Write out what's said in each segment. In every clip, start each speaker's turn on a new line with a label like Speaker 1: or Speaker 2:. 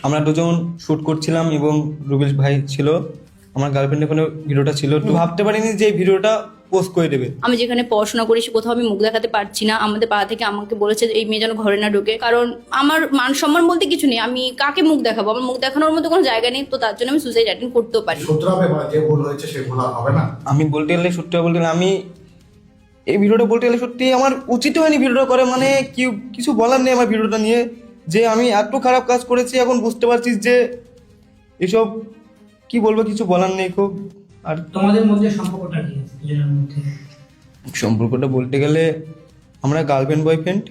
Speaker 1: আমরা দুজন শ্যুট করছিলাম এবং রুবেল ভাই ছিল, আমার গার্লফ্রেন্ডের কোনো ভিডিওটা ছিল। একটু ভাবতে পারিনি যে এই ভিডিওটা পোস্ট করে দেবে।
Speaker 2: আমি যেখানে পড়াশোনা করি কোথাও আমি মুখ দেখাতে পারছি না। আমাদের পাড়া থেকে আমাকে বলেছে এই মেয়ে যেন ঘরে না ঢোকে, কারণ আমার মান সম্মান বলতে কিছু নেই। আমি কাকে মুখ দেখাবো? আমার মুখ দেখানোর মতো কোনো জায়গা নেই, তো তার জন্য আমি সুসাইড অ্যাটেন্ড করতেও পারি।
Speaker 3: যে ভুল হয়েছে সে ভুল আর হবে না।
Speaker 1: আমি বলতে গেলে সত্যি বলতে গেলে আমি এই ভিডিওটা বলতে গেলে সত্যি আমার উচিত হয়নি ভিডিওটা করে, মানে কিছু বলার নেই আমার ভিডিওটা নিয়ে, যে আমি এত খারাপ কাজ করেছি। এখন বুঝতে পারছিস যে এসব কি বলবো, কিছু বলার নেই খুব। আর
Speaker 4: তোমাদের মধ্যে সম্পর্কটা কি দুজনের মধ্যে?
Speaker 1: সম্পর্কটা বলতে গেলে আমরা গার্লফ্রেন্ড বয়ফ্রেন্ড।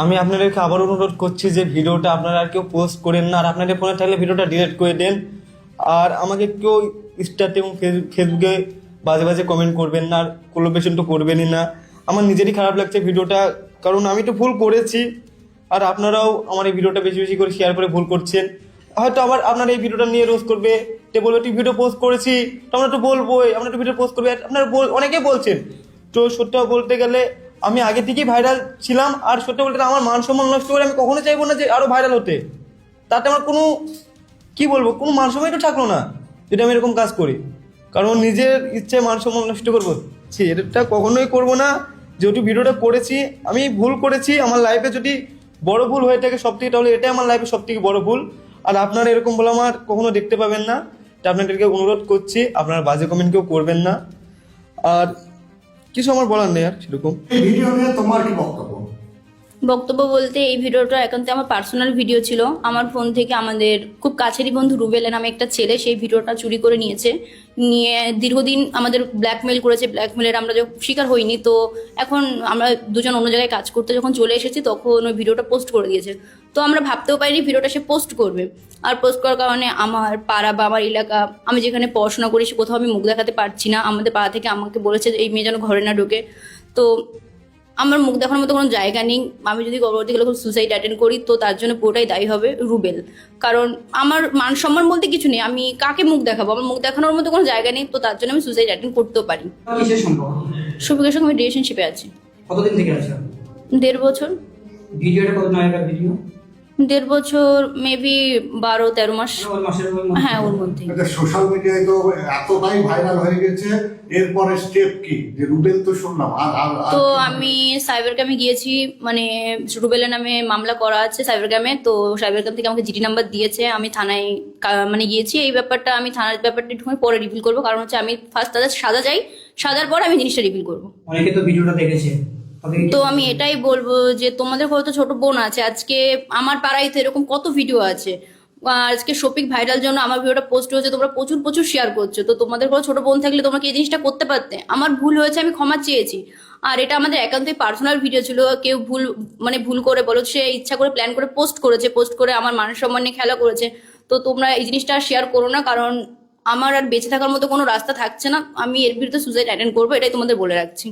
Speaker 1: আমি আপনাদেরকে আবার অনুরোধ করছি যে ভিডিওটা আপনারা আর কেউ পোস্ট করেন না, আর আপনাদের ফোনে থাকলে ভিডিওটা ডিলিট করে দেন। আর আমাকে কেউ ইনস্টাতে এবং ফেসবুকে বাজে বাজে কমেন্ট করবেন না, আর কোলাবোরেশন তো করবেনই না। আমার নিজেরই খারাপ লাগছে ভিডিওটা, কারণ আমি তো ভুল করেছি। আর আপনারাও আমার এই ভিডিওটা বেশি বেশি করে শেয়ার করে ভুল করছেন। হয়তো আবার আপনারা এই ভিডিওটা নিয়ে রোজ করবে, তো বলবে তুই ভিডিও পোস্ট করেছি, তো আমরা তো বলবোই, আমরা তো ভিডিও পোস্ট করবে। আপনারা অনেকেই বলছেন। তো সত্যি বলতে গেলে আমি আগে থেকেই ভাইরাল ছিলাম, আর সত্যি বলতে গেলে আমার মান সম্মান নষ্ট করে আমি কখনো চাইবো না যে আরও ভাইরাল হতে। তাতে আমার কোনো কি বলবো, কোনো মান সম্মানই তো থাকলো না যদি আমি এরকম কাজ করি। কারণ নিজের ইচ্ছে মান সম্মান নষ্ট করবো, এটা কখনোই করবো না। যেহেতু ভিডিওটা করেছি, আমি ভুল করেছি, আমার লাইফে যদি বড় ভুল হয়ে থাকে সব থেকে, তাহলে এটাই আমার লাইফে সব থেকে বড় ভুল। আর আপনারা এরকম বলে আমার কখনো দেখতে পাবেন না। তা আপনাদেরকে অনুরোধ করছি আপনারা বাজে কমেন্ট কেউ করবেন না। আর কিছু আমার বলার নেই আর সেরকম।
Speaker 3: এই ভিডিও নিয়ে তোমার কি বক্তব্য?
Speaker 2: বক্তব্য বলতে এই ভিডিওটা একান্ত আমার পার্সোনাল ভিডিও ছিল। আমার ফোন থেকে আমাদের খুব কাছেরই বন্ধু রুবেল নামে একটা ছেলে সেই ভিডিওটা চুরি করে নিয়ে দীর্ঘদিন আমাদের ব্ল্যাকমেল করেছে। ব্ল্যাকমেলের আমরা যখন শিকার হইনি, তো এখন আমরা দুজন অন্য জায়গায় কাজ করতে যখন চলে এসেছি তখন ওই ভিডিওটা পোস্ট করে দিয়েছে। তো আমরা ভাবতেও পারিনি ভিডিওটা সে পোস্ট করবে। আর পোস্ট করার কারণে আমার পাড়া বা আমার এলাকা, আমি যেখানে পড়াশোনা করি কোথাও আমি মুখ দেখাতে পারছি না। আমাদের পাড়া থেকে আমাকে বলেছে এই মেয়ে যেন ঘরে না ঢোকে। তো আমার মুখ দেখানোর মতো কোনো জায়গা নেই। আমি যদি পরবর্তী গেলে সুসাইড অ্যাটেন্ড করি, তো তার জন্য পুরোটাই দায়ী হবে রুবেল, কারণ আমার মান সম্মান বলতে কিছু নেই। আমি কাকে মুখ দেখাবো? আমার মুখ দেখানোর মতো কোনো জায়গা নেই, তো তার জন্য আমি সুসাইড অ্যাটেন্ড করতেও পারি।
Speaker 4: কিসের সম্পর্ক?
Speaker 2: শুভকের সঙ্গে আমি রিলেশনশিপে আছি।
Speaker 4: কতদিন থেকে আছো?
Speaker 2: 1.5 বছর।
Speaker 4: ভিডিওটা কত আগেকার ভিডিও?
Speaker 2: 1.5 বছর, মেবি 12-13 মাস।
Speaker 4: ওই মাসের মধ্যে?
Speaker 2: হ্যাঁ, ওর মধ্যে।
Speaker 3: সোশ্যাল মিডিয়ায় তো এতটাই ভাইরাল হয়ে গেছে, এরপরে স্টেপ কি? যে রুবেল তো শুনলাম,
Speaker 2: তো আমি সাইবার ক্রাইমে গিয়েছি, মানে রুবেলের নামে মামলা করা আছে সাইবার ক্রাইমে। তো সাইবার ক্রাইম থেকে আমাকে জিডি নাম্বার দিয়েছে, আমি থানায় মানে গিয়েছি। এই ব্যাপারটা আমি থানার ব্যাপারটা একটু পরে রিভিল করবো, কারণ হচ্ছে আমি ফার্স্ট তাদের সাজা যাই, সাজার পর আমি জিনিসটা রিভিল করবো।
Speaker 4: অনেকে তো ভিডিওটা দেখেছে,
Speaker 2: তো আমি এটাই বলবো যে তোমাদের হয়তো ছোট বোন আছে, আজকে আমার পাড়ায় তো এরকম কত ভিডিও আছে। আজকে শফিক ভাইরাল জন্য আমার ভিডিওটা পোস্ট হয়েছে, তোমরা প্রচুর প্রচুর শেয়ার করছো। তো তোমাদের কোনো ছোট বোন থাকলে তোমরা কি এই জিনিসটা করতে পারতে? আমার ভুল হয়েছে, আমি ক্ষমা চেয়েছি। আর এটা আমাদের একান্তই পার্সোনাল ভিডিও ছিল। কেউ ভুল করে বলো, সে ইচ্ছা করে প্ল্যান করে পোস্ট করেছে, পোস্ট করে আমার মান সম্মান নিয়ে খেলা করেছে। তো তোমরা এই জিনিসটা শেয়ার করো না, কারণ আমার আর বেঁচে থাকার মতো কোনো রাস্তা থাকছে না। আমি এর বিরুদ্ধে সুসাইড অ্যাটেন্ড করবো, এটাই তোমাদের বলে রাখছি।